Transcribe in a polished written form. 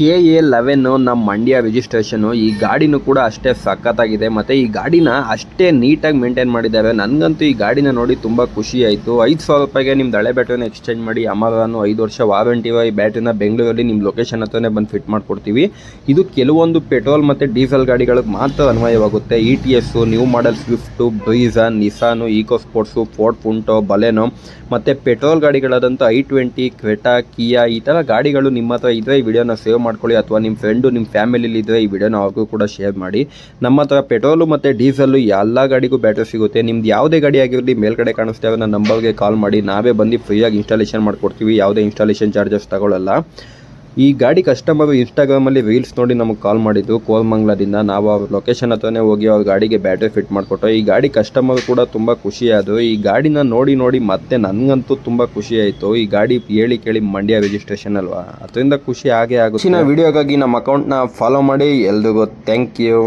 KA11 ನಮ್ಮ Mandya registration. ಈ ಗಾಡಿನೂ ಕೂಡ ಅಷ್ಟೇ ಸಖತ್ತಾಗಿದೆ ಮತ್ತು ಈ ಗಾಡಿನ ಅಷ್ಟೇ ನೀಟಾಗಿ ಮೇಂಟೈನ್ ಮಾಡಿದ್ದಾರೆ. ನನಗಂತೂ ಈ ಗಾಡಿನ ನೋಡಿ ತುಂಬ ಖುಷಿ ಆಯಿತು. 5,000 ರೂಪಾಯಿಗೆ ನಿಮ್ದು ಹಳೆ ಬ್ಯಾಟ್ರಿನ ಎಕ್ಸ್ಚೇಂಜ್ ಮಾಡಿ ಅಮರಾನು 5 ವರ್ಷ ವಾರಂಟಿ ಈ ಬ್ಯಾಟ್ರಿನ ಬೆಂಗಳೂರಲ್ಲಿ ನಿಮ್ಮ ಲೊಕೇಶನ್ ಹತ್ರನೇ ಬಂದು ಫಿಟ್ ಮಾಡಿಕೊಡ್ತೀವಿ. ಇದು ಕೆಲವೊಂದು ಪೆಟ್ರೋಲ್ ಮತ್ತು ಡೀಸೆಲ್ ಗಾಡಿಗಳಿಗೆ ಮಾತ್ರ ಅನ್ವಯವಾಗುತ್ತೆ. ETS, new model Swift, Brezza, Nissan, EcoSport, Ford Punto, Baleno ಮತ್ತು ಪೆಟ್ರೋಲ್ ಗಾಡಿಗಳಾದಂಥ i20, ಕ್ರೆಟಾ, ಕಿಯಾ ಈ ಥರ ಗಾಡಿಗಳು ನಿಮ್ಮ ಹತ್ರ ಇದ್ದರೆ ಈ ವಿಡಿಯೋನ ಸೇವ್ ಮಾಡ್ಕೊಳ್ಳಿ. ಅಥವಾ ನಿಮ್ಮ ಫ್ರೆಂಡು ನಿಮ್ಮ ಫ್ಯಾಮಿಲಿಲಿ ಇದ್ದರೆ ಈ ವಿಡಿಯೋನ ಅವ್ರಿಗೂ ಕೂಡ ಶೇರ್ ಮಾಡಿ. ನಮ್ಮ ಹತ್ರ ಪೆಟ್ರೋಲು ಮತ್ತು ಡೀಸೆಲ್ಲು ಎಲ್ಲ ಗಾಡಿಗೂ ಬ್ಯಾಟ್ರಿ ಸಿಗುತ್ತೆ. ನಿಮ್ದು ಯಾವುದೇ ಗಾಡಿ ಆಗಿರಲಿ ಮೇಲ್ಗಡೆ ಕಾಣಿಸ್ತಾ ಇರೋ ನನ್ನ ನಂಬರ್ಗೆ ಕಾಲ್ ಮಾಡಿ, ನಾವೇ ಬಂದು ಫ್ರೀಯಾಗಿ ಇನ್ಸ್ಟಾಲೇಷನ್ ಮಾಡಿಕೊಡ್ತೀವಿ. ಯಾವುದೇ ಇನ್ಸ್ಟಾಲೇಷನ್ ಚಾರ್ಜಸ್ ತಗೊಳ್ಳಲ್ಲ. ಈ ಗಾಡಿ ಕಸ್ಟಮರು ಇನ್ಸ್ಟಾಗ್ರಾಮಲ್ಲಿ ರೀಲ್ಸ್ ನೋಡಿ ನಮಗೆ ಕಾಲ್ ಮಾಡಿದ್ದು ಕೋರಮಂಗಲದಿಂದ. ನಾವು ಅವ್ರ ಲೊಕೇಶನ್ ಹತ್ರನೇ ಹೋಗಿ ಅವ್ರ ಗಾಡಿಗೆ ಬ್ಯಾಟ್ರಿ ಫಿಟ್ ಮಾಡಿಕೊಟ್ಟು ಈ ಗಾಡಿ ಕಸ್ಟಮರ್ ಕೂಡ ತುಂಬ ಖುಷಿಯಾದರು. ಈ ಗಾಡಿನ ನೋಡಿ ಮತ್ತೆ ನನಗಂತೂ ತುಂಬ ಖುಷಿ ಆಯಿತು. ಈ ಗಾಡಿ ಹೇಳಿ ಕೇಳಿ ಮಂಡ್ಯ ರಿಜಿಸ್ಟ್ರೇಷನ್ ಅಲ್ವಾ, ಅದರಿಂದ ಖುಷಿ ಆಗೇ ಆಗುತ್ತೆ. ವಿಡಿಯೋಗಾಗಿ ನಮ್ಮ ಅಕೌಂಟ್ನ ಫಾಲೋ ಮಾಡಿ. ಎಲ್ರಿಗೂ ಥ್ಯಾಂಕ್ ಯು.